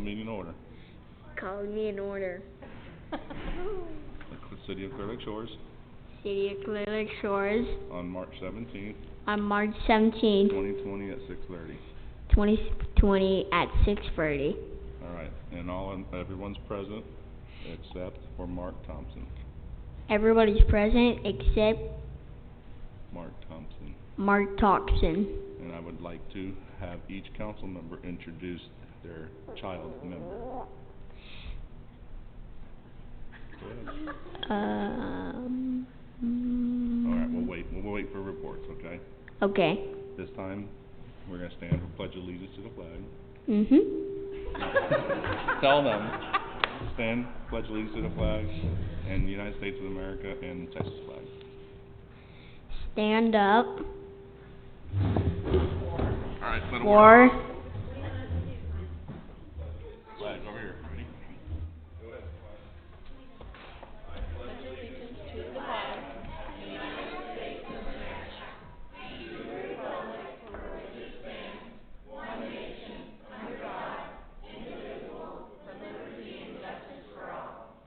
meeting to order. Call me in order. The City of Clear Lake Shores. City of Clear Lake Shores. On March 17th. On March 17th. 2020 at 6:30. 2020 at 6:30. All right, and everyone's present except for Mark Thompson. Everybody's present except Mark Thompson. Mark Thompson. And I would like to have each council member introduce their child member. Go ahead. All right, we'll wait for reports, okay? Okay. This time, we're going to stand for Pledge of Allegiance to the flag. Tell them. Stand, Pledge Allegiance to the flag, and the United States of America, and the Texas flag. Stand up. All right, let them For. Flag over here. Ready? Go ahead. I pledge allegiance to the flag of the United States of America, and to the republic for which it stands, one nation, under God, indivisible, with liberty and justice for all.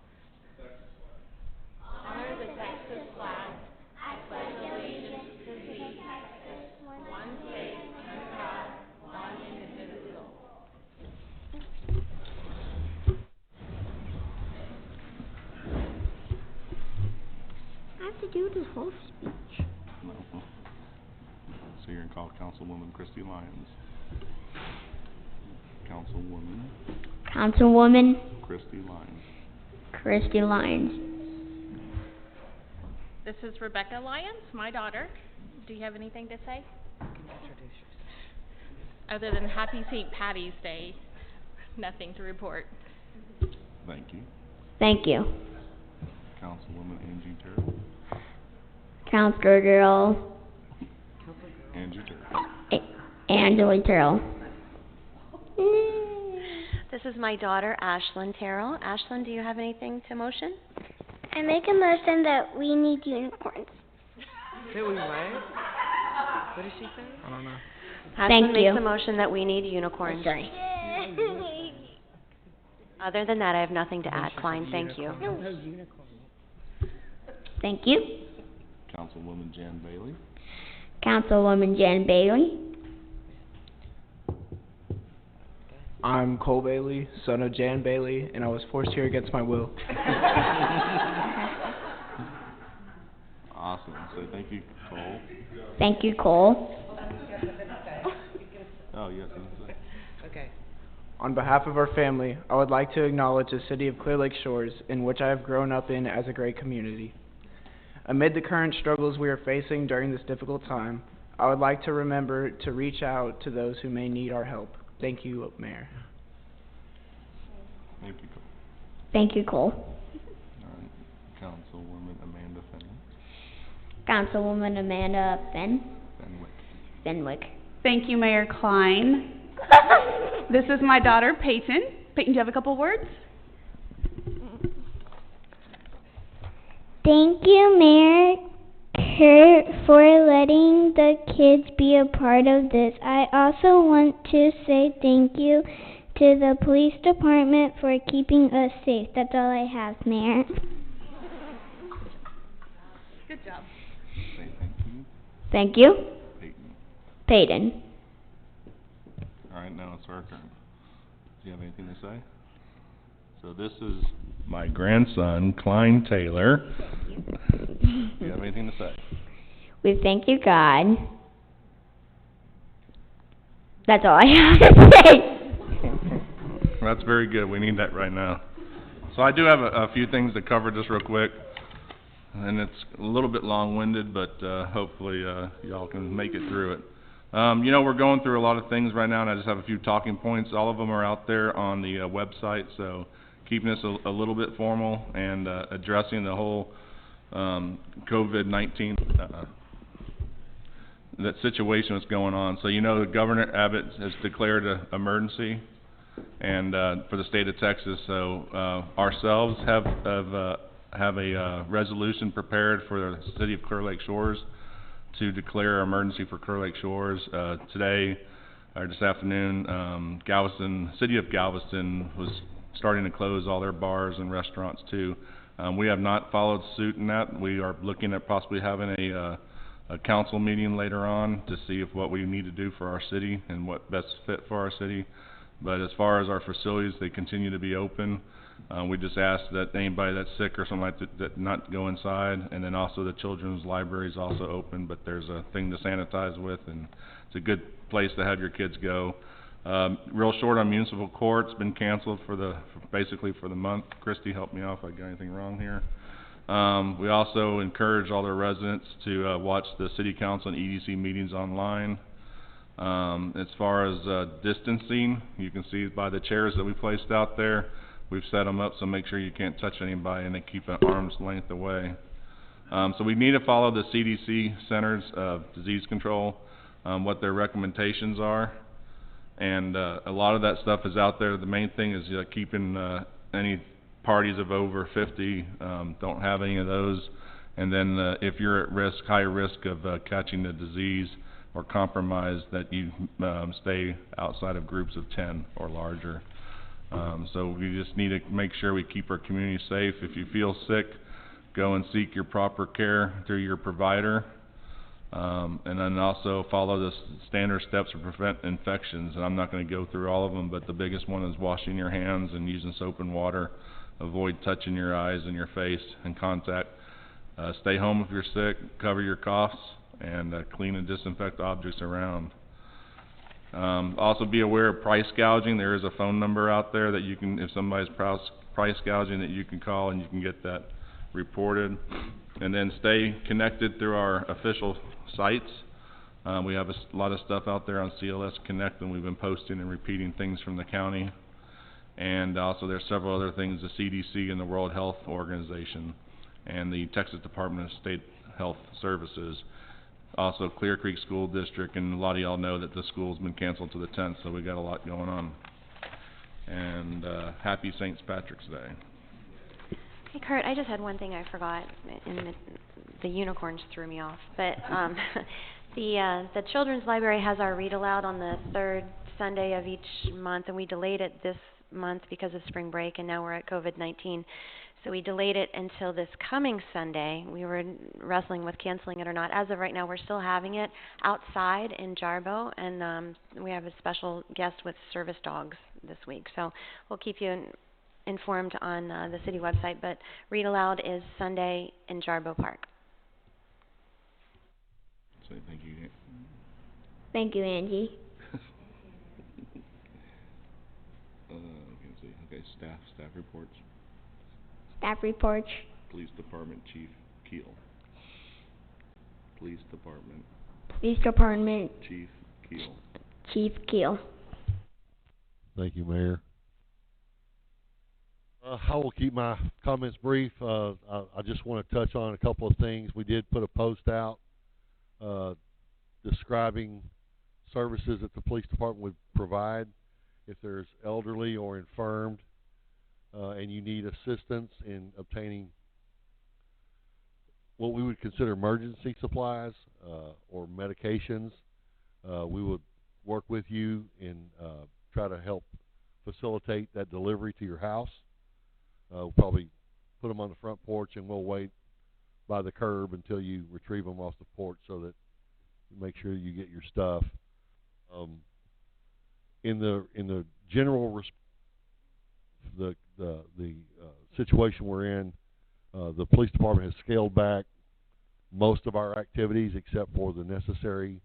Honor the Texas flag. I pledge allegiance to thee, Texas, one state, under God, one indivisible. I have to do this whole speech. No. So you're going to call Councilwoman Christy Lyons. Councilwoman Christy Lyons. Christy Lyons. This is Rebecca Lyons, my daughter. Do you have anything to say? Other than Happy St. Patty's Day, nothing to report. Thank you. Thank you. Councilwoman Angie Terrell. Counselor Girl. Angie Terrell. Angela Terrell. This is my daughter, Ashlyn Terrell. Ashlyn, do you have anything to motion? I make a motion that we need unicorns. Say we what? What did she say? I don't know. Ashlyn Thank makes you. a motion that we need unicorns. Sorry. Other than that, I have nothing to add. Klein, thank you. Thank you. Councilwoman Jan Bailey. Councilwoman Jan Bailey. I'm Cole Bailey, son of Jan Bailey, and I was forced here against my will. Awesome. So thank you, Cole. Thank you, Cole. Oh, yes. Okay. On behalf of our family, I would like to acknowledge the City of Clear Lake Shores, in which I have grown up in as a great community. Amid the current struggles we are facing during this difficult time, I would like to remember to reach out to those who may need our help. Thank you, Mayor. Thank you, Cole. Thank you, Cole. All right. Councilwoman Amanda Fenwick. Councilwoman Amanda Fenwick. Thank you, Mayor Klein. This is my daughter, Peyton. Peyton, do you have a couple words? Thank you, Mayor Kurt, for letting the kids be a part of this. I also want to say thank you to the police department for keeping us safe. That's all I have, Mayor. Good job. Say thank you. Thank you. Peyton. Peyton. All right, now it's our turn. Do you have anything to say? So this is my grandson, Klein Taylor. Do you have anything to say? We thank you, God. That's all I have to say. That's very good. We need that right now. So I do have a few things to cover just real quick. And it's a little bit long-winded, but hopefully y'all can make it through it. You know, we're going through a lot of things right now, and I just have a few talking points. All of them are out there on the website, so keeping this a little bit formal and addressing the whole COVID-19 that situation that's going on. So you know, the Governor Abbott has declared an emergency and for the state of Texas. So ourselves have a resolution prepared for the City of Clear Lake Shores to declare emergency for Clear Lake Shores. Today, or this afternoon, City of Galveston was starting to close all their bars and restaurants too. We have not followed suit in that. We are looking at possibly having a council meeting later on to see if what we need to do for our city and what best fit for our city. But as far as our facilities, they continue to be open. We just ask that anybody that's sick or something like that not go inside, and then also the children's library is also open, but there's a thing to sanitize with, and it's a good place to have your kids go. Real short on municipal court, it's been canceled basically for the month. Christy, help me out if I got anything wrong here. We also encourage all the residents to watch the city council and EDC meetings online. As far as distancing, you can see by the chairs that we placed out there, we've set them up so make sure you can't touch anybody and they keep an arm's length away. So we need to follow the CDC Centers of Disease Control, what their recommendations are. And a lot of that stuff is out there. The main thing is keeping any parties of over 50, don't have any of those. And then if you're at risk, high risk of catching the disease or compromised, that you stay outside of groups of 10 or larger. So we just need to make sure we keep our community safe. If you feel sick, go and seek your proper care through your provider. And then also follow the standard steps to prevent infections. And I'm not going to go through all of them, but the biggest one is washing your hands and using soap and water. Avoid touching your eyes and your face and contact. Stay home if you're sick, cover your coughs, and clean and disinfect objects around. Also be aware of price gouging. There is a phone number out there that you can, if somebody's price gouging, that you can call and you can get that reported. And then stay connected through our official sites. We have a lot of stuff out there on CLS Connect, and we've been posting and repeating things from the county. And also there's several other things, the CDC and the World Health Organization and the Texas Department of State Health Services. Also Clear Creek School District, and a lot of y'all know that the school's been canceled to the 10th, so we got a lot going on. And happy St. Patrick's Day. Hey Kurt, I just had one thing I forgot, and the unicorns threw me off. But the Children's Library has our read aloud on the third Sunday of each month, and we delayed it this month because of spring break, and now we're at COVID-19. So we delayed it until this coming Sunday. We were wrestling with canceling it or not. As of right now, we're still having it outside in Jarbo, and we have a special guest with service dogs this week. So we'll keep you informed on the city website, but Read Aloud is Sunday in Jarbo Park. So thank you. Thank you, Angie. Can see. Okay, staff reports. Staff reports. Police Department Chief Keel. Police Department Police Department Chief Keel. Chief Keel. Thank you, Mayor. I will keep my comments brief. I just want to touch on a couple of things. We did put a post out describing services that the police department would provide if there's elderly or infirmed and you need assistance in obtaining what we would consider emergency supplies or medications. We would work with you and try to help facilitate that delivery to your house. We'll probably put them on the front porch, and we'll wait by the curb until you retrieve them off the porch so that you make sure you get your stuff. In the general the situation we're in, the police department has scaled back most of our activities except for the necessary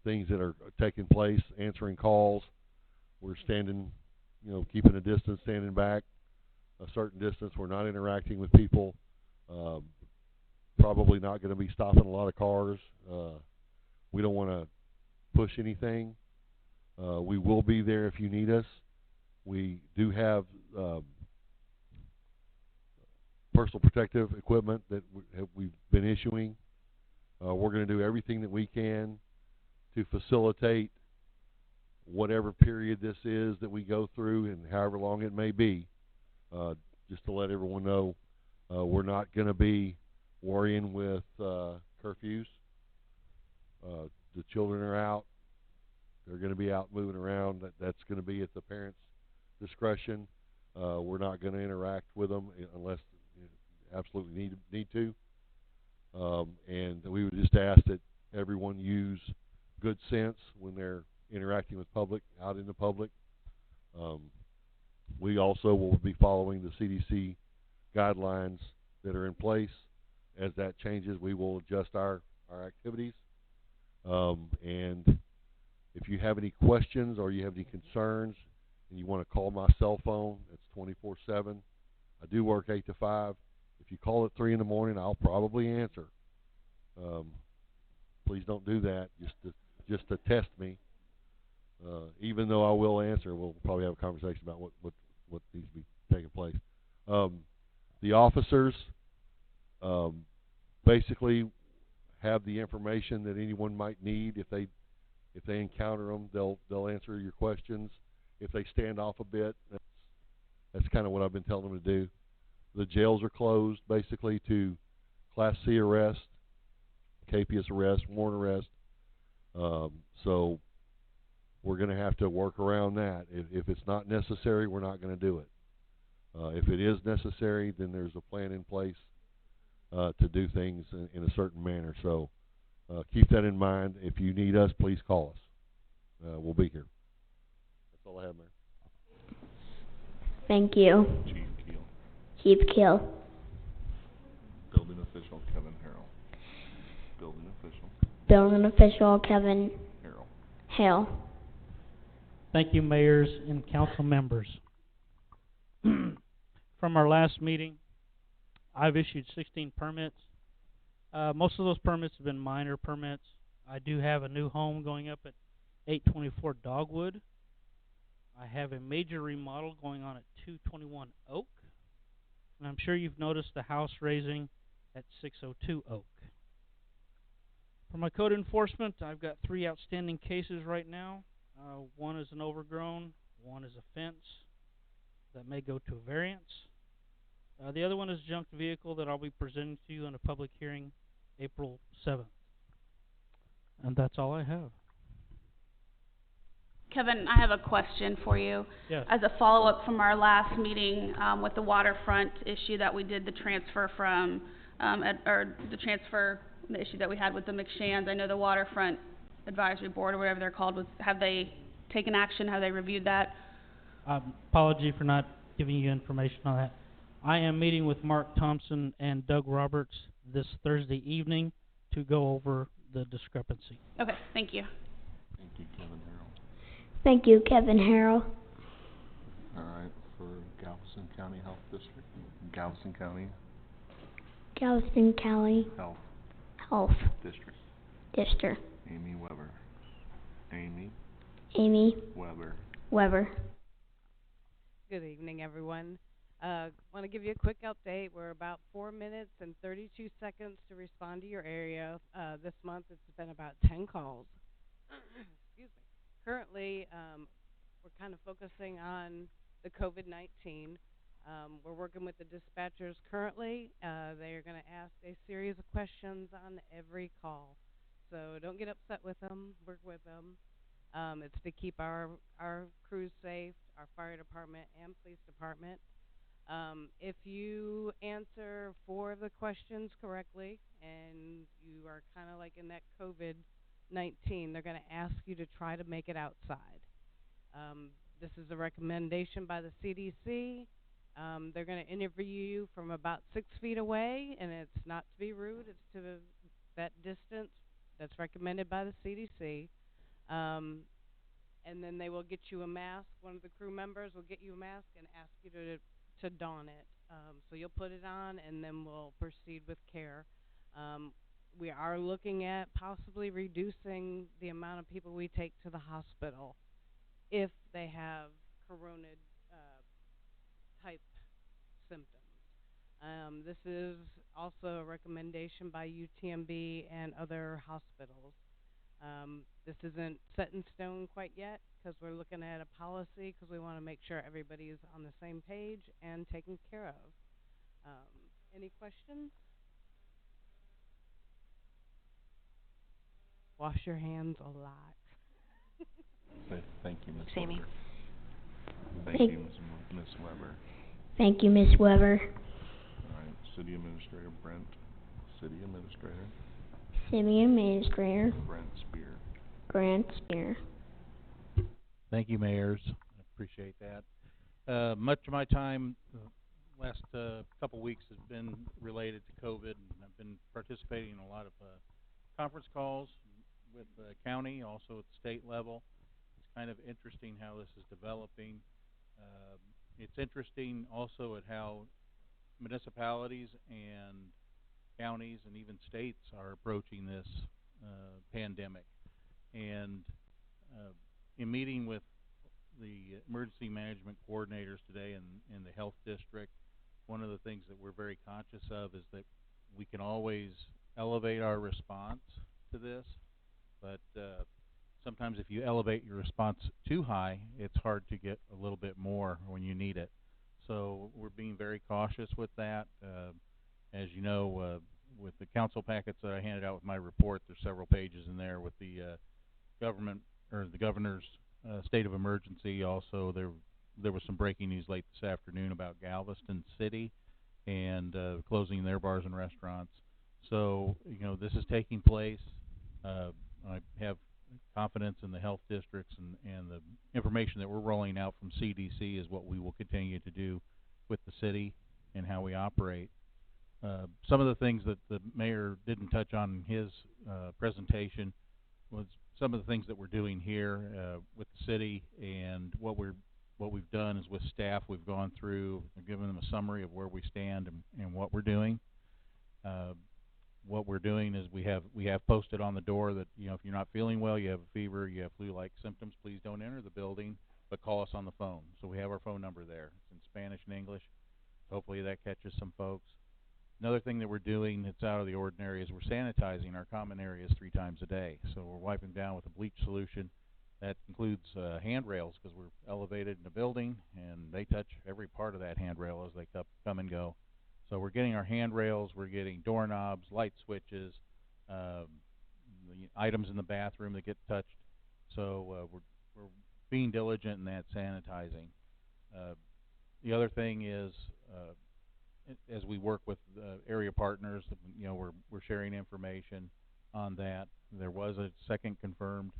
things that are taking place, answering calls. We're standing, keeping a distance, standing back a certain distance. We're not interacting with people. Probably not going to be stopping a lot of cars. We don't want to push anything. We will be there if you need us. We do have personal protective equipment that we've been issuing. We're going to do everything that we can to facilitate whatever period this is that we go through, and however long it may be. Just to let everyone know, we're not going to be worrying with curfews. The children are out. they're going to be out moving around. That's going to be at the parents' discretion. We're not going to interact with them unless you absolutely need to. And we would just ask that everyone use good sense when they're interacting with public, out in the public. We also will be following the CDC guidelines that are in place. As that changes, we will adjust our activities. And if you have any questions or you have any concerns and you want to call my cell phone, it's 24/7. I do work 8 to 5. If you call at 3 in the morning, I'll probably answer. Please don't do that just to test me. Even though I will answer, we'll probably have a conversation about what needs to be taking place. The officers basically have the information that anyone might need. If they encounter them, they'll answer your questions. If they stand off a bit, that's kind of what I've been telling them to do. The jails are closed basically to Class C arrest, capious arrest, warrant arrest. So we're going to have to work around that. If it's not necessary, we're not going to do it. If it is necessary, then there's a plan in place to do things in a certain manner. So keep that in mind. If you need us, please call us. We'll be here. That's all I have, Mayor. Thank you. Chief Keel. Chief Keel. Building official Kevin Harrell. Building official Building official Kevin Harrell. Hale. Thank you, mayors and council members. From our last meeting, I've issued 16 permits. Most of those permits have been minor permits. I do have a new home going up at 824 Dogwood. I have a major remodel going on at 221 Oak. And I'm sure you've noticed the house raising at 602 Oak. For my code enforcement, I've got 3 outstanding cases right now. One is an overgrown, one is a fence that may go to a variance. The other one is a junk vehicle that I'll be presenting to you in a public hearing April 7th. And that's all I have. Kevin, I have a question for you. Yes. As a follow-up from our last meeting with the waterfront issue that we did the transfer from, the issue that we had with the McShands. I know the waterfront advisory board or whatever they're called, have they taken action? Have they reviewed that? Apology for not giving you information on that. I am meeting with Mark Thompson and Doug Roberts this Thursday evening to go over the discrepancy. Okay, thank you. Thank you, Kevin Harrell. Thank you, Kevin Harrell. All right, for Galveston County Health District. Galveston County Galveston County Health District. Amy Weber. Amy Weber. Weber. Good evening, everyone. Want to give you a quick update. We're about 4 minutes and 32 seconds to respond to your area. This month it's been about 10 calls. Excuse me. Currently, we're kind of focusing on the COVID-19. We're working with the dispatchers currently. They are going to ask a series of questions on every call. So don't get upset with them. Work with them. It's to keep our crews safe, our fire department and police department. If you answer 4 of the questions correctly and you are kind of like in that COVID-19, they're going to ask you to try to make it outside. This is a recommendation by the CDC. They're going to interview you from about 6 feet away, and it's not to be rude. It's to that distance that's recommended by the CDC. And then they will get you a mask. One of the crew members will get you a mask and ask you to don it. So you'll put it on, and then we'll proceed with care. We are looking at possibly reducing the amount of people we take to the hospital if they have corona type symptoms. This is also a recommendation by UTMB and other hospitals. This isn't set in stone quite yet because we're looking at a policy because we want to make sure everybody is on the same page and taken care of. Any questions? Wash your hands a lot. Say thank you, Ms. Sammy. Weber. Thank Thank- you, Ms. Weber. Thank you, Miss Weber. All right, City Administrator Brent. City Administrator City Administrator Brent Spear. Grant Spear. Thank you, mayors. I appreciate that. Much of my time last couple weeks has been related to COVID, and I've been participating in a lot of conference calls with the county, also at the state level. It's kind of interesting how this is developing. It's interesting also at how municipalities and counties and even states are approaching this pandemic. And in meeting with the emergency management coordinators today in the health district, one of the things that we're very conscious of is that we can always elevate our response to this, but sometimes if you elevate your response too high, it's hard to get a little bit more when you need it. So we're being very cautious with that. As you know, with the council packets that I handed out with my report, there's several pages in there with the government or the governor's state of emergency. Also, there was some breaking news late this afternoon about Galveston City and closing their bars and restaurants. So, you know, this is taking place. I have confidence in the health districts, and the information that we're rolling out from CDC is what we will continue to do with the city and how we operate. Some of the things that the mayor didn't touch on in his presentation was some of the things that we're doing here with the city, and what we've done is with staff we've gone through and given them a summary of where we stand and what we're doing. What we're doing is we have posted on the door that, you know, if you're not feeling well, you have a fever, you have flu-like symptoms, please don't enter the building, but call us on the phone. So we have our phone number there. It's in Spanish and English. Hopefully that catches some folks. Another thing that we're doing that's out of the ordinary is we're sanitizing our common areas 3 times a day. So we're wiping down with a bleach solution. That includes handrails, because we're elevated in a building and they touch every part of that handrail as they come and go. So we're getting our handrails, we're getting doorknobs, light switches, the items in the bathroom that get touched. So we're being diligent in that sanitizing. The other thing is, as we work with area partners, you know, we're sharing information on that. There was a second confirmed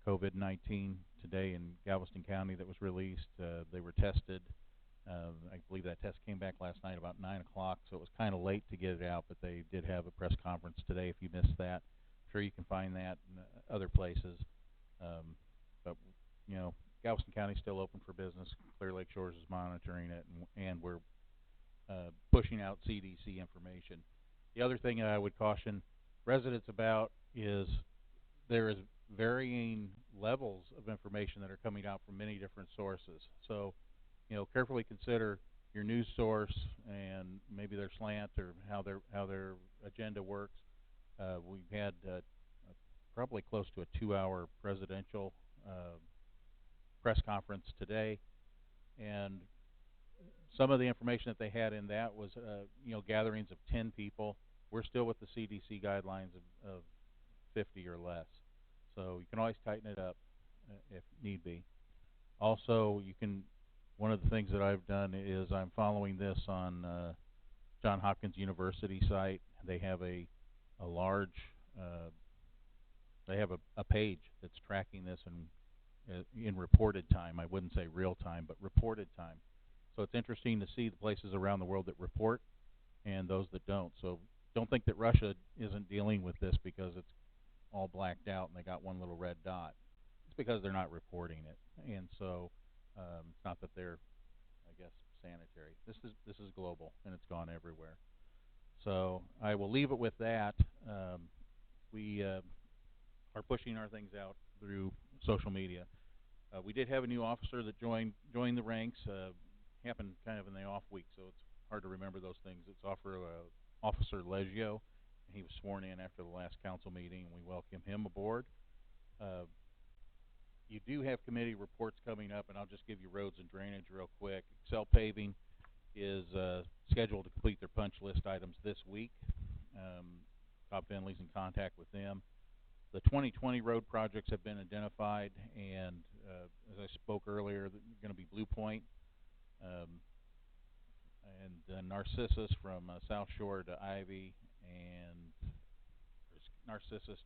COVID-19 today in Galveston County that was released. They were tested. I believe that test came back last night about 9 o'clock, so it was kind of late to get it out, but they did have a press conference today if you missed that. I'm sure you can find that in other places. But, you know, Galveston County is still open for business. Clear Lake Shores is monitoring it, and we're pushing out CDC information. The other thing that I would caution residents about is there is varying levels of information that are coming out from many different sources. So, you know, carefully consider your news source and maybe their slant or how their agenda works. We've had probably close to a 2-hour presidential press conference today, and some of the information that they had in that was, you know, gatherings of 10 people. We're still with the CDC guidelines of 50 or less. So you can always tighten it up if need be. Also, one of the things that I've done is I'm following this on Johns Hopkins University site. They have a large, they have a page that's tracking this in reported time. I wouldn't say real time, but reported time. So it's interesting to see the places around the world that report and those that don't. So don't think that Russia isn't dealing with this because it's all blacked out and they got one little red dot. It's because they're not reporting it. And so it's not that they're, I guess, sanitary. This is global, and it's gone everywhere. So I will leave it with that. We are pushing our things out through social media. We did have a new officer that joined the ranks. Happened kind of in the off week, so it's hard to remember those things. It's Officer Leggio, and he was sworn in after the last council meeting, and we welcome him aboard. You do have committee reports coming up, and I'll just give you roads and drainage real quick. Excel Paving is scheduled to complete their punch list items this week. Bob Finley's in contact with them. The 2020 road projects have been identified, and as I spoke earlier, they're going to be Blue Point, and Narcissus from South Shore to Ivy, and Narcissus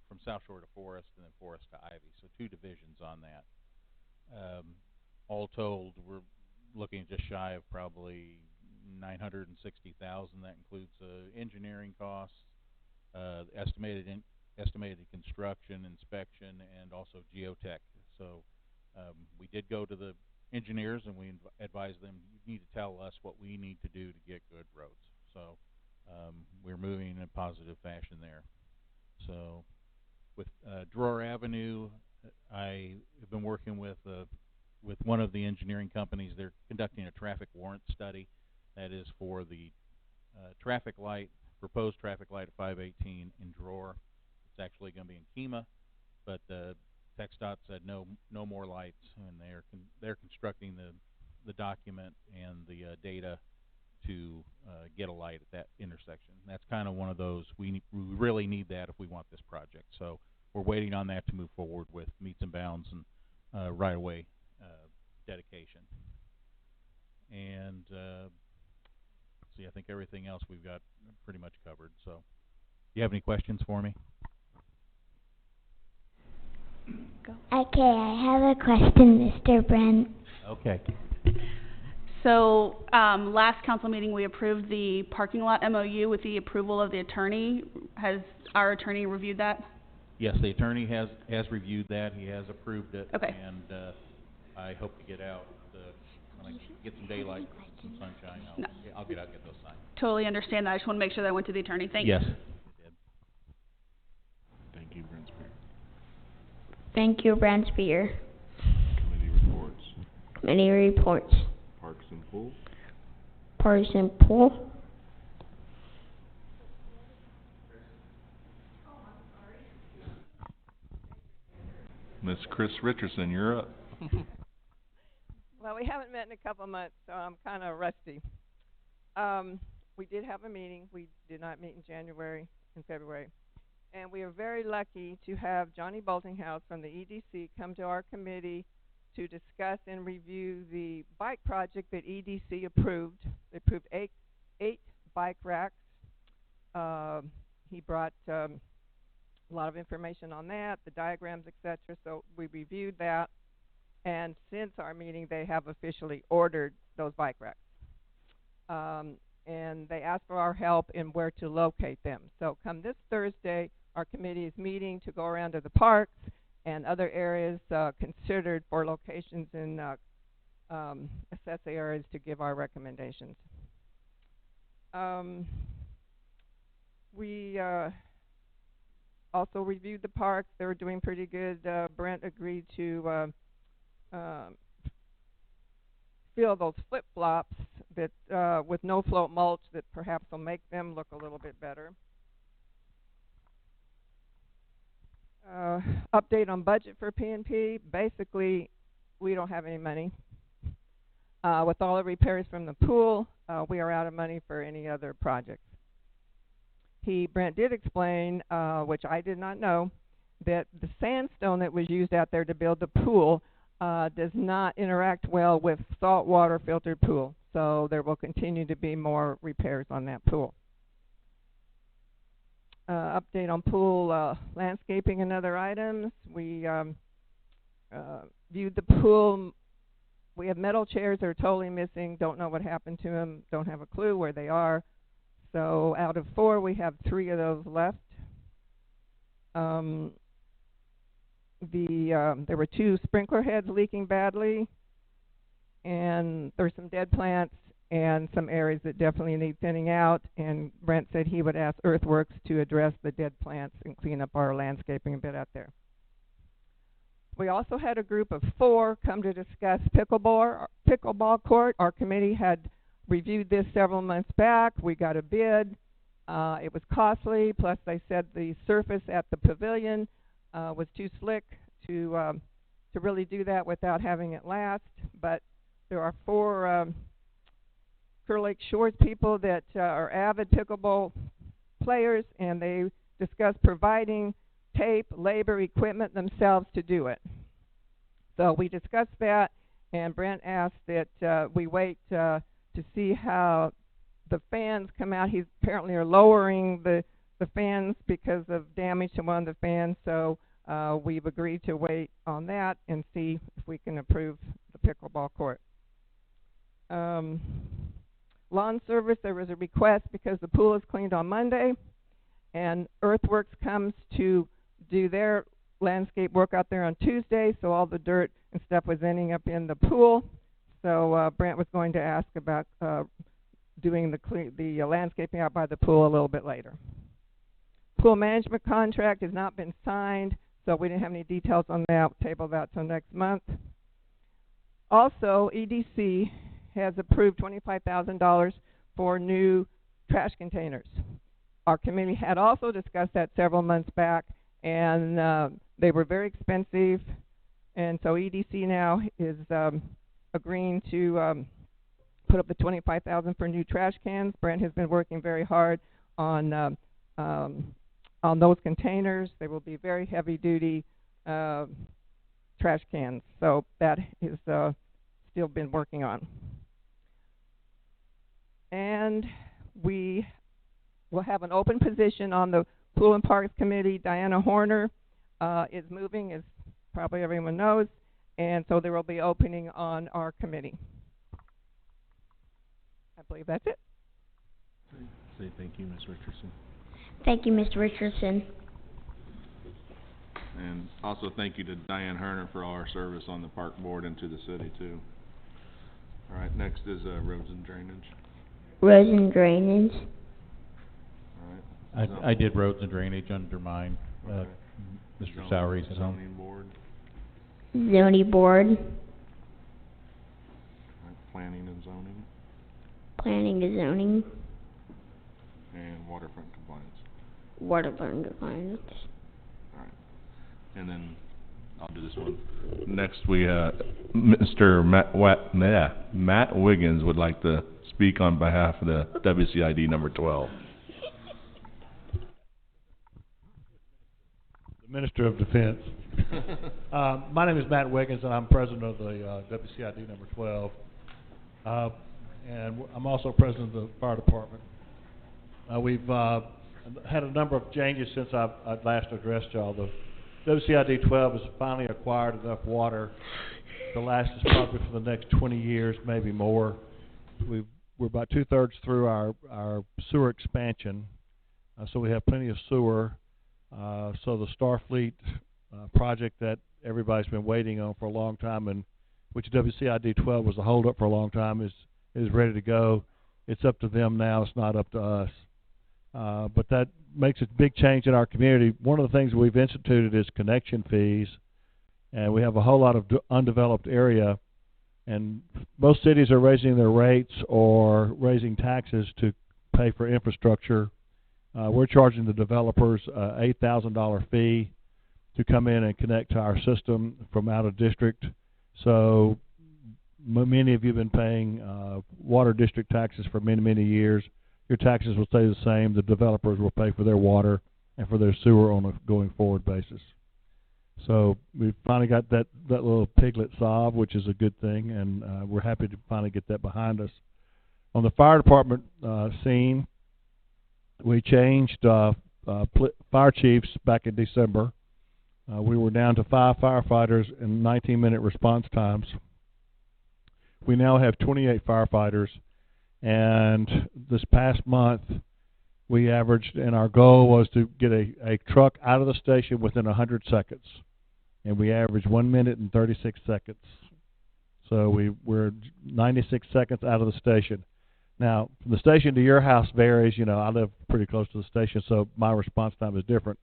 from South Shore to Forest, and then Forest to Ivy. So 2 divisions on that. All told, we're looking just shy of probably $960,000. That includes engineering costs, estimated construction, inspection, and also geotech. So we did go to the engineers and we advised them, you need to tell us what we need to do to get good roads. So we're moving in a positive fashion there. So with Drawer Avenue, I have been working with one of the engineering companies. They're conducting a traffic warrant study that is for the traffic light, proposed traffic light at 518 in Drawer. It's actually going to be in Kemah, but TxDOT said no more lights, and they're constructing the document and the data to get a light at that intersection. That's kind of one of those, we really need that if we want this project. So we're waiting on that to move forward with meets and bounds and right-of-way dedication. And see, I think everything else we've got pretty much covered. So do you have any questions for me? Okay, I have a question, Mr. Brent. Okay. So, last council meeting, we approved the parking lot MOU with the approval of the attorney. Has our attorney reviewed that? Yes, the attorney has reviewed that. He has approved it. Okay. And I hope to get out when I get some daylight, some sunshine. I'll get out and get those signed. Totally understand that. I just want to make sure that I went to the attorney. Thank you. Yes. Thank you, Brent Spear. Thank you, Brent Spear. Committee reports. Committee reports. Parks and Pool. Parks and Pool. Miss Chris Richardson, you're up. Well, we haven't met in a couple of months, so I'm kind of rusty. We did have a meeting. We did not meet in January and February. And we are very lucky to have Johnny Boltinghouse from the EDC come to our committee to discuss and review the bike project that EDC approved. They approved eight bike racks. He brought a lot of information on that, the diagrams, etc. So we reviewed that. And since our meeting, they have officially ordered those bike racks. And they asked for our help in where to locate them. So come this Thursday, our committee is meeting to go around to the parks and other areas considered for locations and assess the areas to give our recommendations. We also reviewed the parks. They were doing pretty good. Brent agreed to fill those flip-flops that with no-float mulch that perhaps will make them look a little bit better. Update on budget for P&P. Basically, we don't have any money. With all the repairs from the pool, we are out of money for any other projects. Brent did explain, which I did not know, that the sandstone that was used out there to build the pool does not interact well with saltwater filtered pool. So there will continue to be more repairs on that pool. Update on pool landscaping and other items. We viewed the pool. We have metal chairs that are totally missing. Don't know what happened to them. Don't have a clue where they are. So out of 4, we have 3 of those left. There were 2 sprinkler heads leaking badly, and there's some dead plants and some areas that definitely need thinning out, and Brent said he would ask Earthworks to address the dead plants and clean up our landscaping a bit out there. We also had a group of 4 come to discuss pickleball court. Our committee had reviewed this several months back. We got a bid. It was costly, plus they said the surface at the pavilion was too slick to really do that without having it last. But there are 4 Clear Lake Shores people that are avid pickleball players, and they discussed providing tape, labor, equipment themselves to do it. So we discussed that, and Brent asked that we wait to see how the fans come out. He's apparently are lowering the fans because of damage to one of the fans, so we've agreed to wait on that and see if we can approve the pickleball court. Lawn service, there was a request because the pool is cleaned on Monday, and Earthworks comes to do their landscape work out there on Tuesday, so all the dirt and stuff was ending up in the pool. So Brent was going to ask about doing the landscaping out by the pool a little bit later. Pool management contract has not been signed, so we didn't have any details on that. We'll table that till next month. Also, EDC has approved $25,000 for new trash containers. Our committee had also discussed that several months back, and they were very expensive, and so EDC now is agreeing to put up the $25,000 for new trash cans. Brent has been working very hard on those containers. They will be very heavy-duty trash cans, so that is still been working on. And we will have an open position on the Pool and Parks Committee. Diana Horner is moving, as probably everyone knows, and so there will be opening on our committee. I believe that's it. Say thank you, Ms. Richardson. Thank you, Mr. Richardson. And also thank you to Diane Herner for all her service on the park board and to the city too. All right, next is roads and drainage. Roads and drainage. All right. I did roads and drainage under mine. Okay. Mr. Sowery's at home. Zoning board. Zoning board. All right, planning and zoning. Planning and zoning. And waterfront compliance. Waterfront compliance. All right. And then I'll do this one. Next we Mr. Matt Wiggins would like to speak on behalf of the WCID number 12. The Minister of Defense. My name is Matt Wiggins, and I'm president of the WCID number 12. And I'm also president of the fire department. We've had a number of changes since I've last addressed y'all. The WCID 12 has finally acquired enough water to last us probably for the next 20 years, maybe more. We're about 2/3 through our sewer expansion, so we have plenty of sewer. So the Starfleet project that everybody's been waiting on for a long time, and which WCID 12 was a holdup for a long time, is ready to go. It's up to them now. It's not up to us. But that makes a big change in our community. One of the things we've instituted is connection fees, and we have a whole lot of undeveloped area, and most cities are raising their rates or raising taxes to pay for infrastructure. We're charging the developers a $8,000 fee to come in and connect to our system from out of district. So many of you have been paying water district taxes for many, many years. Your taxes will stay the same. The developers will pay for their water and for their sewer on a going forward basis. So we've finally got that little piglet solved, which is a good thing, and we're happy to finally get that behind us. On the fire department scene, we changed fire chiefs back in December. We were down to 5 firefighters and 19-minute response times. We now have 28 firefighters, and this past month we averaged, and our goal was to get a truck out of the station within 100 seconds, and we averaged 1 minute and 36 seconds. So we're 96 seconds out of the station. Now, from the station to your house varies. You know, I live pretty close to the station, so my response time is different.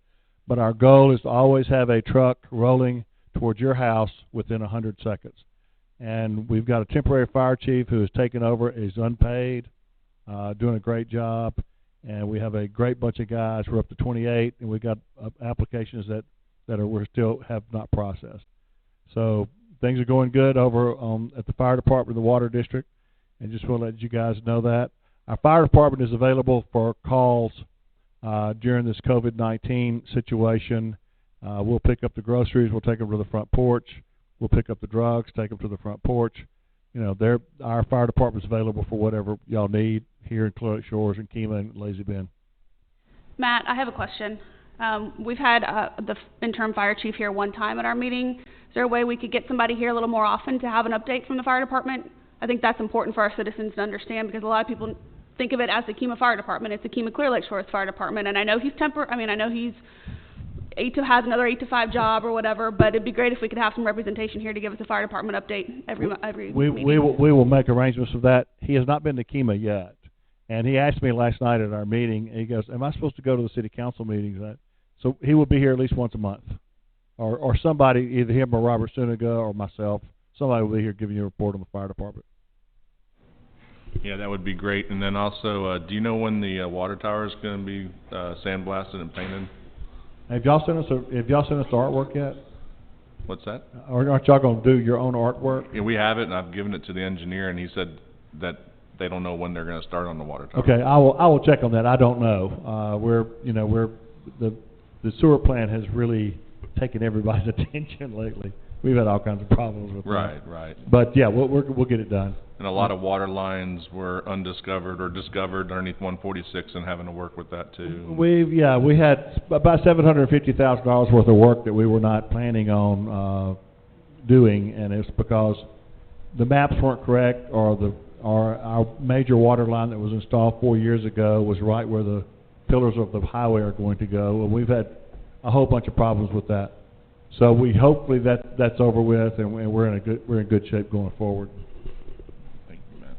But our goal is to always have a truck rolling towards your house within 100 seconds. And we've got a temporary fire chief who has taken over, is unpaid, doing a great job. And we have a great bunch of guys. We're up to 28, and we've got applications that we still have not processed. So things are going good over at the fire department, the water district. And just want to let you guys know that. Our fire department is available for calls during this COVID-19 situation, We'll pick up the groceries, we'll take them to the front porch. We'll pick up the drugs, take them to the front porch. You know, our fire department's available for whatever y'all need here in Clear Lake Shores and Kemah and Lazy Bend. Matt, I have a question. We've had the interim fire chief here one time at our meeting. Is there a way we could get somebody here a little more often to have an update from the fire department? I think that's important for our citizens to understand, because a lot of people think of it as the Kemah Fire Department. It's the Kemah Clear Lake Shores Fire Department, and I know he's I know he's has another 8 to 5 job or whatever, but it'd be great if we could have some representation here to give us a fire department update every meeting. We will make arrangements for that. He has not been to Kemah yet, and he asked me last night at our meeting, and he goes, am I supposed to go to the city council meetings? So he will be here at least once a month, or somebody, either him or Robert Suniga or myself, somebody will be here giving you a report on the fire department. Yeah, that would be great. And then also, do you know when the water tower is going to be sandblasted and painted? Have y'all sent us the artwork yet? What's that? Or aren't y'all going to do your own artwork? Yeah, we have it, and I've given it to the engineer, and he said that they don't know when they're going to start on the water tower. Okay, I will check on that. I don't know. The sewer plant has really taken everybody's attention lately. We've had all kinds of problems with that. Right. But yeah, we'll get it done. And a lot of water lines were undiscovered or discovered underneath 146, and having to work with that too. We had about $750,000 worth of work that we were not planning on doing, and it's because the maps weren't correct, or our major water line that was installed 4 years ago was right where the pillars of the highway are going to go, and we've had a whole bunch of problems with that. So hopefully that's over with, and we're in good shape going forward. Thank you, Matt.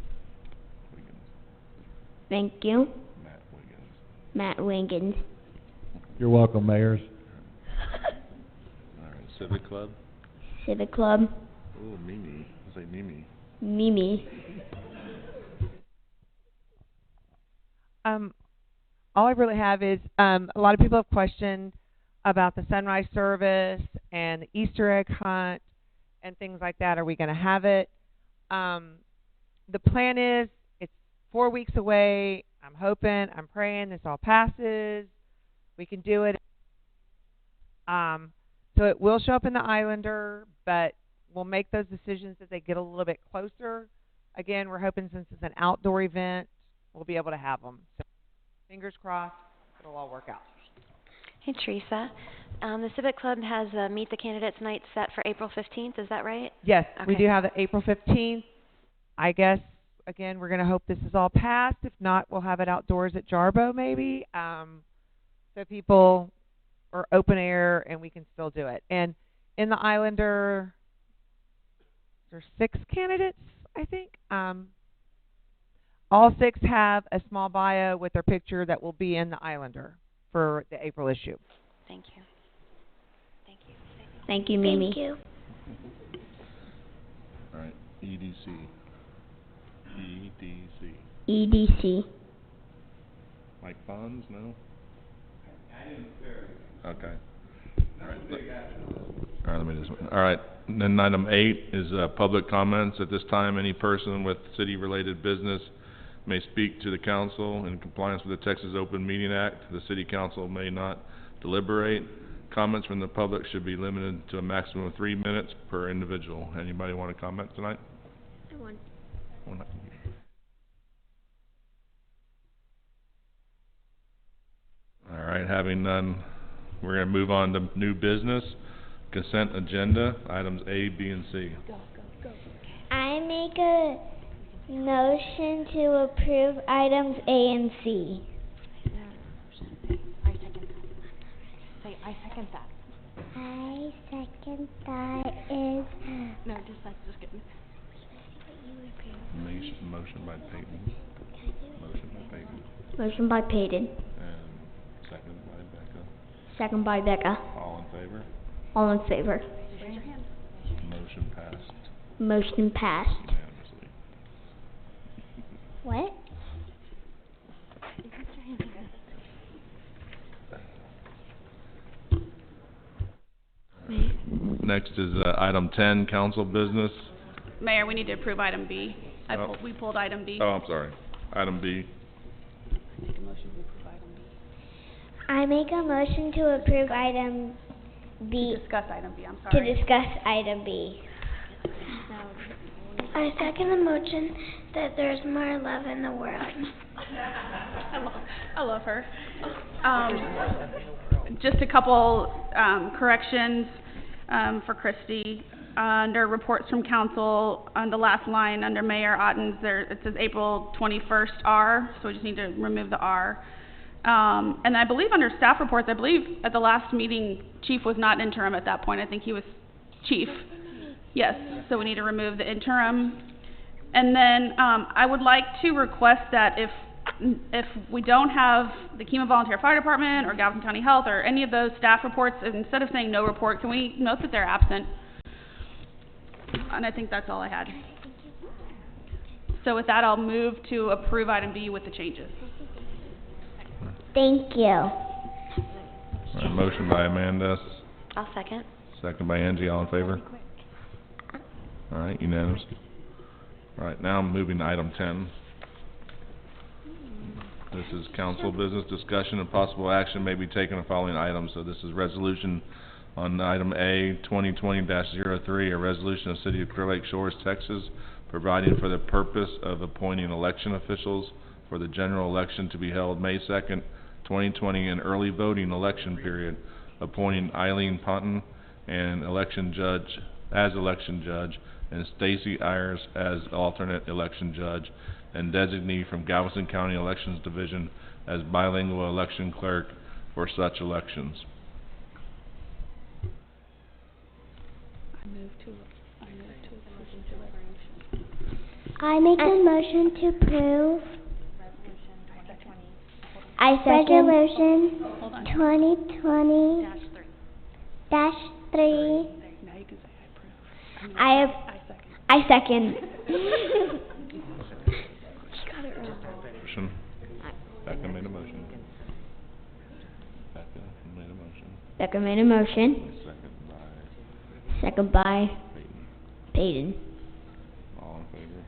Thank you. Matt Wiggins. You're welcome, mayors. All right, Civic Club. Civic Club. Oh, Mimi. Say Mimi. Mimi. All I really have is a lot of people have questioned about the sunrise service and the Easter egg hunt and things like that. Are we going to have it? The plan is it's 4 weeks away. I'm hoping, I'm praying this all passes. We can do it. So it will show up in the Islander, but we'll make those decisions as they get a little bit closer. Again, we're hoping since it's an outdoor event, we'll be able to have them. So fingers crossed, it'll all work out. Hey, Teresa. The Civic Club has a Meet the Candidates night set for April 15th. Is that right? Yes, Okay. we do have it April 15th. I guess, again, we're going to hope this is all passed. If not, we'll have it outdoors at Jarbo maybe. So people are open air and we can still do it. And in the Islander, there's 6 candidates, I think. All 6 have a small bio with their picture that will be in the Islander for the April issue. Thank you. Thank you, Mimi. Thank you. All right, EDC. EDC. Mike Bonds, no? Okay. All right, let me just, all right, and then item 8 is public comments. At this time, any person with city-related business may speak to the council in compliance with the Texas Open Meeting Act. The city council may not deliberate. Comments from the public should be limited to a maximum of 3 minutes per individual. Anybody want to comment tonight? I want. All right, having none, we're going to move on to new business, consent agenda, items A, B, and C. I make a motion to approve items A and C. I second that. Say, I second that. I second that is... No, just kidding. Motion by Peyton. Motion by Peyton. And second by Becca. Second by Becca. All in favor? All in favor. Raise your hand. Motion passed Motion passed. unanimously. What? Next is item 10, council business. Mayor, we need to approve item B. Oh. We pulled item B. Oh, I'm sorry. Item B. Make a motion to approve item B. I make a motion to approve item B. To discuss item B, I'm To sorry. discuss item B. I second the motion that there's more love in the world. I love her. Just a couple corrections for Christy. Under reports from council, on the last line under Mayor Otten's, there it says April 21st R, so we just need to remove the R. And I believe under staff reports, I believe at the last meeting, Chief was not interim at that point. I think he was Chief. Yes, so we need to remove the interim. And then I would like to request that if we don't have the Kemah Volunteer Fire Department or Galveston County Health or any of those staff reports, instead of saying no report, can we note that they're absent? And I think that's all I had. So with that, I'll move to approve item B with the changes. Thank you. All right, motion by Amanda, I'll second. second by Angie, all in favor? All right, unanimous. All right, now I'm moving to item 10. This is council business discussion and possible action may be taken on the following items. So this is resolution on item A 2020-03, a resolution of City of Clear Lake Shores, Texas, providing for the purpose of appointing election officials for the general election to be held May 2nd, 2020, an early voting election period, appointing Eileen Ponton and election judge and Stacy Ayers as alternate election judge and designee from Galveston County Elections Division as bilingual election clerk for such elections. I make a motion to approve. I second. Resolution 2020-3. Now you can say I approve. I second. Motion. Becca made a motion. Becca made a motion. Becca made a motion. Second by Peyton. Peyton. All in favor?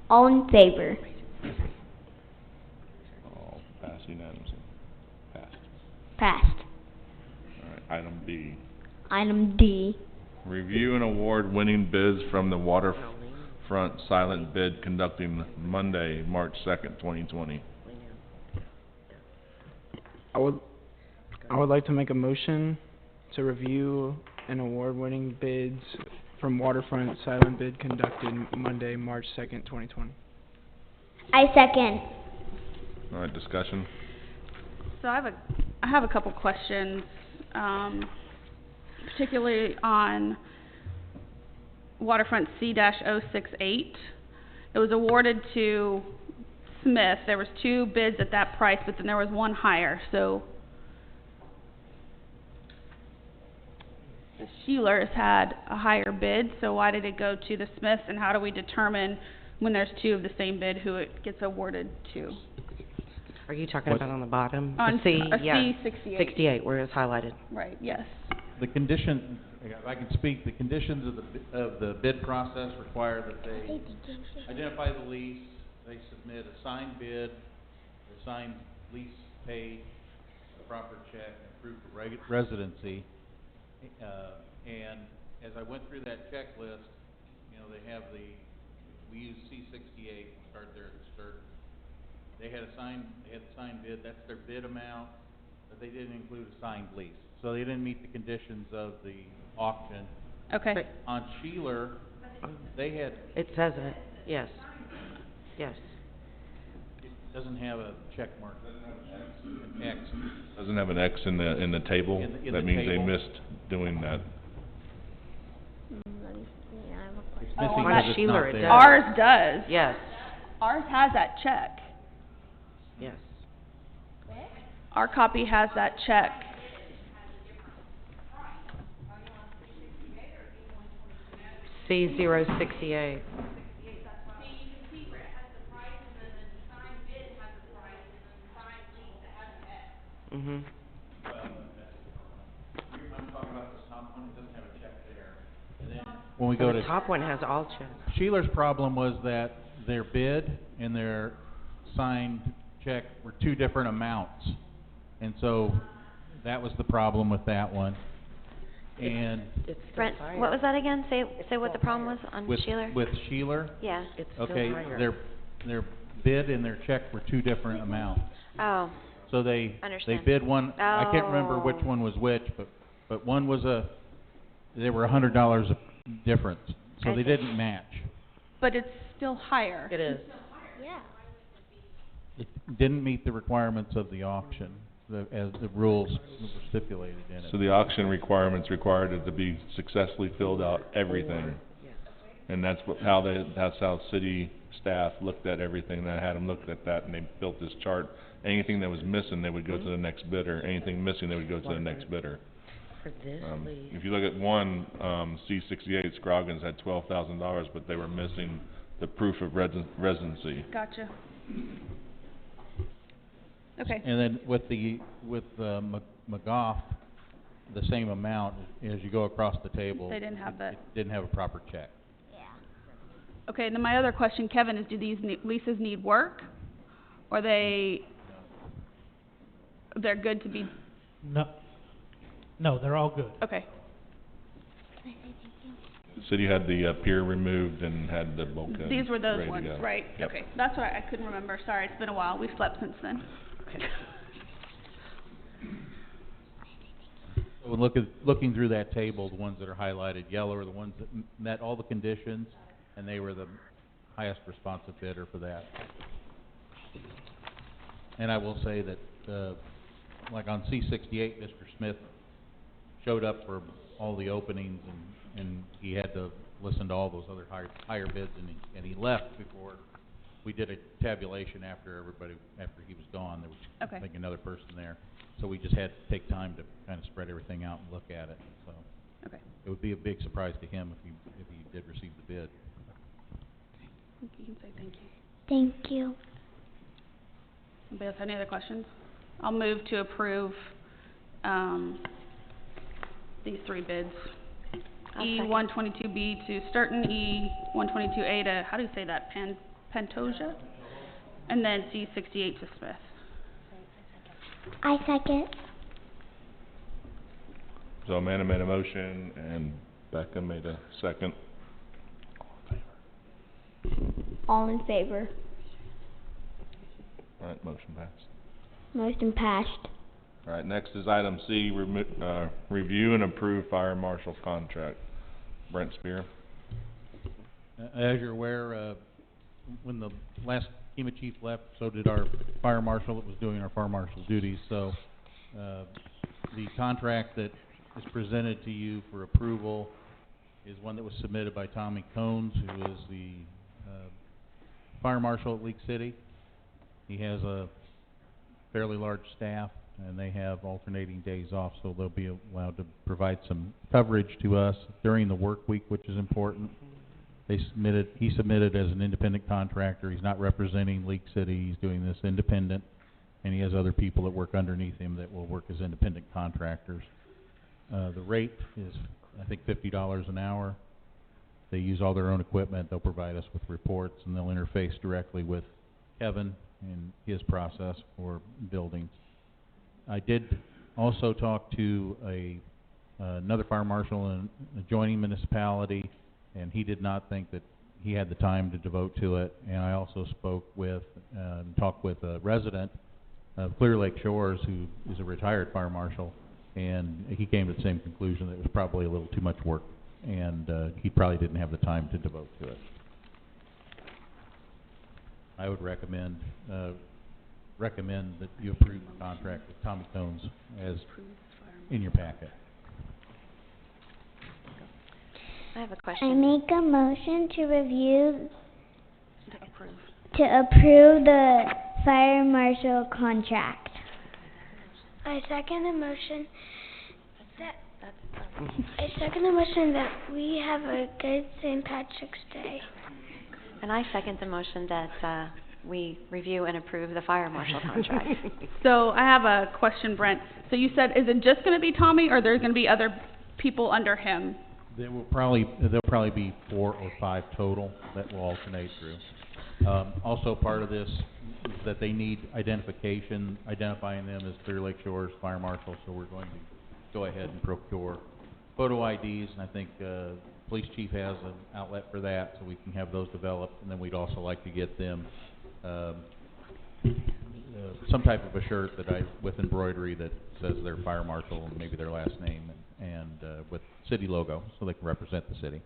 All in favor. All passed unanimously. Passed. Passed. All right, item B. Item D. Review and award winning bids from the waterfront silent bid conducting Monday, March 2nd, 2020. I would like to make a motion to review and award winning bids from waterfront silent bid conducted Monday, March 2nd, 2020. I second. All right, discussion. So I have a couple questions, particularly on waterfront C-068. It was awarded to Smith. There was 2 bids at that price, but then there was one higher. So the Sheelers had a higher bid, so why did it go to the Smiths, and how do we determine when there's 2 of the same bid who it gets awarded to? Are you talking about on the bottom? On The C, yeah. C68. 68, where it's highlighted. Right, yes. The condition, if I can speak, the conditions of the bid process require that they identify the lease, they submit a signed bid, a signed lease paid, a proper check, and proof of residency. And as I went through that checklist, you know, they have we use C68, start there at the start. They had a signed bid, that's their bid amount, but they didn't include a signed lease. So they didn't meet the conditions of the auction. Okay. But On Sheeler, they had, it says it, yes. Yes. it doesn't have a check mark, an X. Doesn't have an X in the table. In the That means they table. missed doing that. It's Oh, missing on because that it's Sheeler not it there. does. Ours does. Yes. Ours has that check. Yes. Our copy has that check. C068. Mm-hmm. I'm talking about the top one, it doesn't have a check there. And then when we go The to top one has all checks. Sheeler's problem was that their bid and their signed check were 2 different amounts. And so that was the problem with that one. And It's still Brent, higher. what was that again? Say what the problem was on with Sheeler? Sheeler, Yeah. It's still okay, higher. their bid and their check were two different amounts. Oh, So they understand. bid one, I can't remember which Oh. one was which, but one was they were $100 difference, so I they see. didn't match. But it's still higher. It is. Yeah. It didn't meet the requirements of the auction, as the rules were stipulated in it. So the auction requirements required it to be successfully filled out everything. Yes. And that's how city staff looked at everything. They had them look at that, and they built this chart. Anything that was missing, they would go to the next bidder. Anything missing, they would go to the next bidder. For this lease. If you look at one, C68 Scroggins had $12,000, but they were missing the proof of residency. Gotcha. Okay. And then with McGough, the same amount, as you go across the table. They didn't have that. It didn't have a proper check. Okay, and then my other question, Kevin, is do these leases need work? Or they're good to be, No, they're all good. okay. The city had the pier removed and had the bulkhead These were those ready to ones, go. right? Yep. Okay, that's what I couldn't remember. Sorry, it's been a while. We've slept since then. Okay. So looking through that table, the ones that are highlighted yellow are the ones that met all the conditions, and they were the highest responsive bidder for that. And I will say that, like on C68, Mr. Smith showed up for all the openings, and he had to listen to all those other higher bids, and he left before we did a tabulation after he was gone. There was, Okay. I think, another person there. So we just had to take time to kind of spread everything out and look at it. So Okay. it would be a big surprise to him if he did receive the bid. You can say thank you. Thank you. Anybody else have any other questions? I'll move to approve, these three bids. I'll E second. 122B to Sturton, E 122A to, how do you say that, Pantoja? And then C68 to Smith. I second. So Amanda made a motion, and Becca made a second. All in favor? All right, motion passed. Motion passed. All right, next is item C, review and approve fire marshal contract. Brent Spear. As you're aware, when the last FEMA chief left, so did our fire marshal that was doing our fire marshal duties. So the contract that is presented to you for approval is one that was submitted by Tommy Cones, who is the fire marshal at Leak City. He has a fairly large staff, and they have alternating days off, so they'll be allowed to provide some coverage to us during the work week, which is important. He submitted as an independent contractor. He's not representing Leak City. He's doing this independent, and he has other people that work underneath him that will work as independent contractors. The rate is, I think, $50 an hour. They use all their own equipment. They'll provide us with reports, and they'll interface directly with Kevin and his process for buildings. I did also talk to another fire marshal in an adjoining municipality, and he did not think that he had the time to devote to it. And I also talked with a resident of Clear Lake Shores who is a retired fire marshal, and he came to the same conclusion that it was probably a little too much work, and he probably didn't have the time to devote to it. I would recommend that you approve the contract with Tommy Cones as in your packet. I have a I question. make a motion to review, To approve. to approve the fire marshal contract. I second the motion that we have a good St. Patrick's Day. And I second the motion that we review and approve the fire marshal contract. So I have a question, Brent. So you said, is it just gonna be Tommy, or there's gonna be other people under him? There'll probably be 4 or 5 total that will alternate through. Also part of this is that they need identifying them as Clear Lake Shores Fire Marshal, so we're going to go ahead and procure photo IDs, and I think, police chief has an outlet for that, so we can have those developed, and then we'd also like to get them, some type of a shirt with embroidery that says they're fire marshal and maybe their last name, and with city logo, so they can represent the city.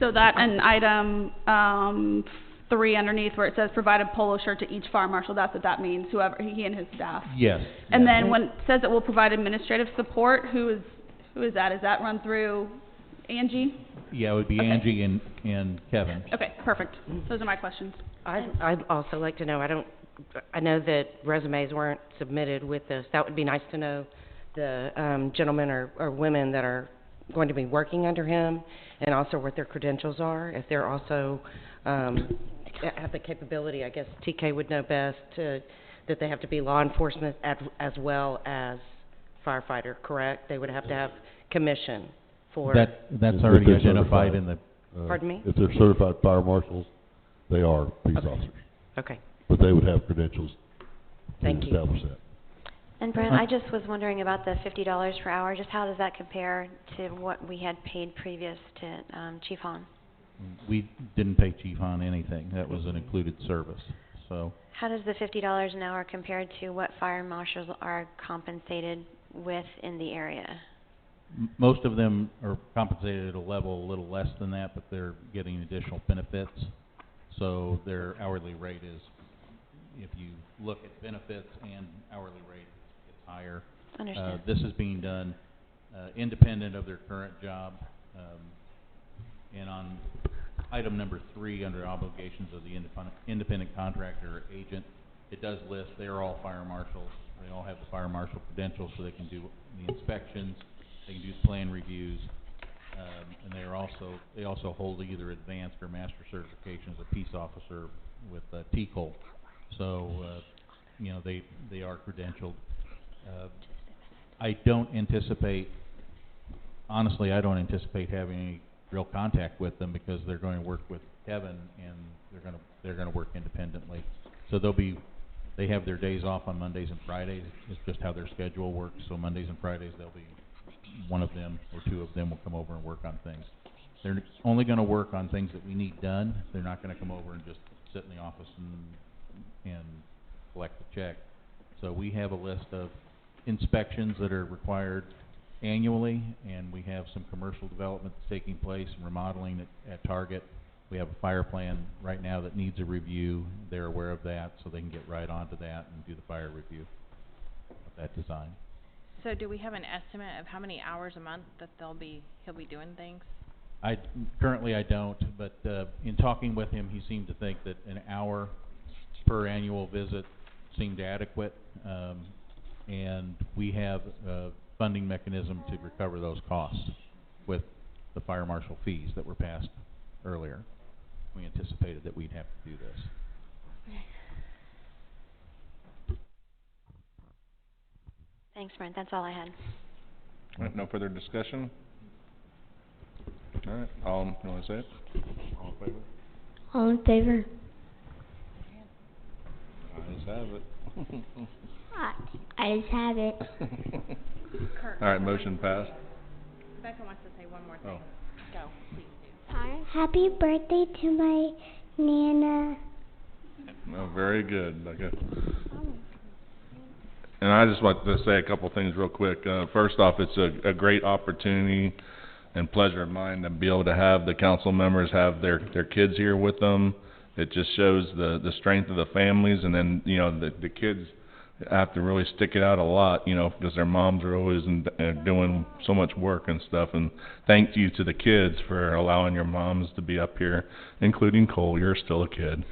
So that, and item, 3 underneath where it says provide a polo shirt to each fire marshal, that's what that means, whoever, he and his staff. Yes. And yeah. then when it says it will provide administrative support, who is that? Is that run through Angie? Yeah, it would be Okay. Angie and Kevin. Okay, perfect. Those are my questions. I'd also like to know, I know that resumes weren't submitted with this. That would be nice to know the gentlemen or women that are going to be working under him, and also what their credentials are. If they're also have the capability, I guess TK would know best, that they have to be law enforcement as well as firefighter, correct? They would have to have commission for... That's If already they're identified certified. in the... Pardon me? If they're certified fire marshals, they are police officers. Okay. But they would have credentials Thank to you. establish that. And Brent, I just was wondering about the $50 per hour. Just how does that compare to what we had paid previous to Chief Hahn? We didn't pay Chief Hahn anything. That was an included service, so... How does the $50 an hour compare to what fire marshals are compensated with in the area? Most of them are compensated at a level a little less than that, but they're getting additional benefits. So their hourly rate is, if you look at benefits and hourly rate, it's higher. Understand. This is being done independent of their current job. And on item number 3, under obligations of the independent contractor or agent, it does list they're all fire marshals. They all have the fire marshal credentials, so they can do the inspections, they can do plan reviews, and they also hold either advanced or master certification as a peace officer with TCOL. So they are credentialed. I don't anticipate having any real contact with them, because they're going to work with Kevin, and they're going to work independently. So they have their days off on Mondays and Fridays. It's just how their schedule works. So Mondays and Fridays, one of them or 2 of them will come over and work on things. They're only going to work on things that we need done. They're not going to come over and just sit in the office and collect the check. So we have a list of inspections that are required annually, and we have some commercial development that's taking place and remodeling at Target. We have a fire plan right now that needs a review. They're aware of that, so they can get right onto that and do the fire review of that design. So do we have an estimate of how many hours a month that he'll be doing things? Currently I don't, but in talking with him, he seemed to think that an hour per annual visit seemed adequate, and we have a funding mechanism to recover those costs with the fire marshal fees that were passed earlier. We anticipated that we'd have to do this. Thanks, Brent. That's all I had. All right, no further discussion? All right, you want to say it? All in favor? All in favor? Ayes have it. I just have it. Kurt, All right, motion passed. Becca wants to say one more thing. Oh. Go, please do. Hi. Happy birthday to my Nana. No, very good, Becca. And I just want to say a couple things real quick. First off, it's a great opportunity and pleasure of mine to be able to have the council members have their kids here with them. It just shows the strength of the families, and then the kids have to really stick it out a lot, because their moms are always doing so much work and stuff. And thank you to the kids for allowing your moms to be up here, including Cole. You're still a kid.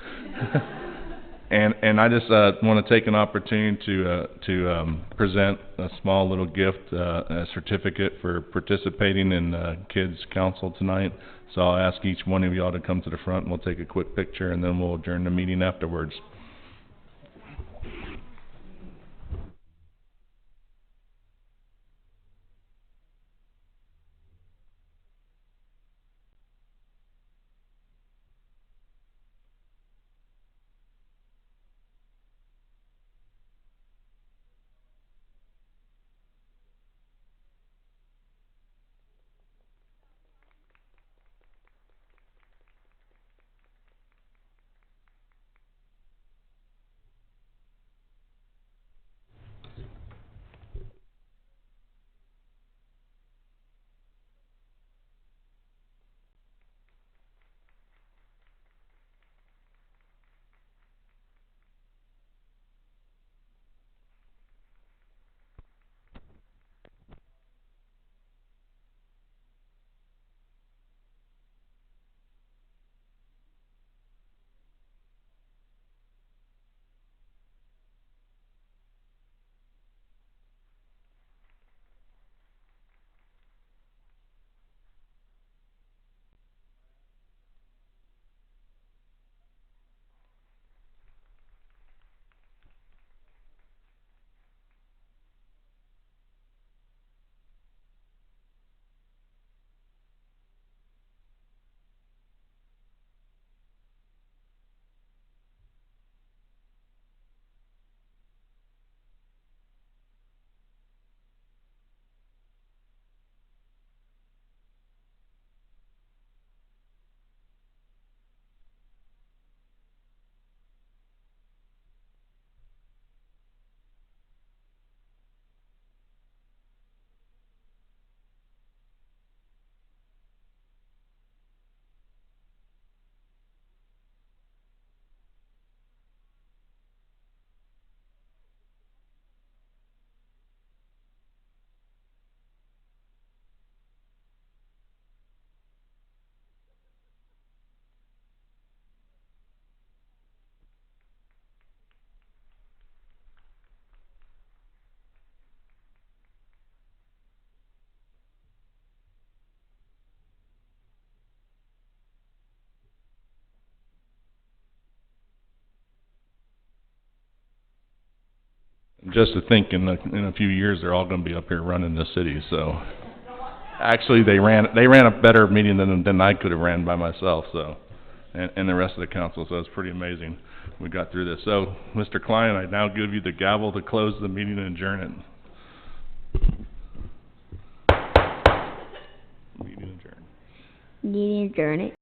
And I just want to take an opportunity to present a small little gift, a certificate for participating in Kids Council tonight. So I'll ask each one of y'all to come to the front, and we'll take a quick picture, and then we'll adjourn the meeting afterwards. just to think in a few years they're all gonna be up here running the city, so. Actually, they ran a better meeting than I could have ran by myself, so, and the rest of the council, so it's pretty amazing we got through this. So, Mr. Klein, I now give you the gavel to close the meeting and adjourn it. Meeting adjourned. Meeting adjourned.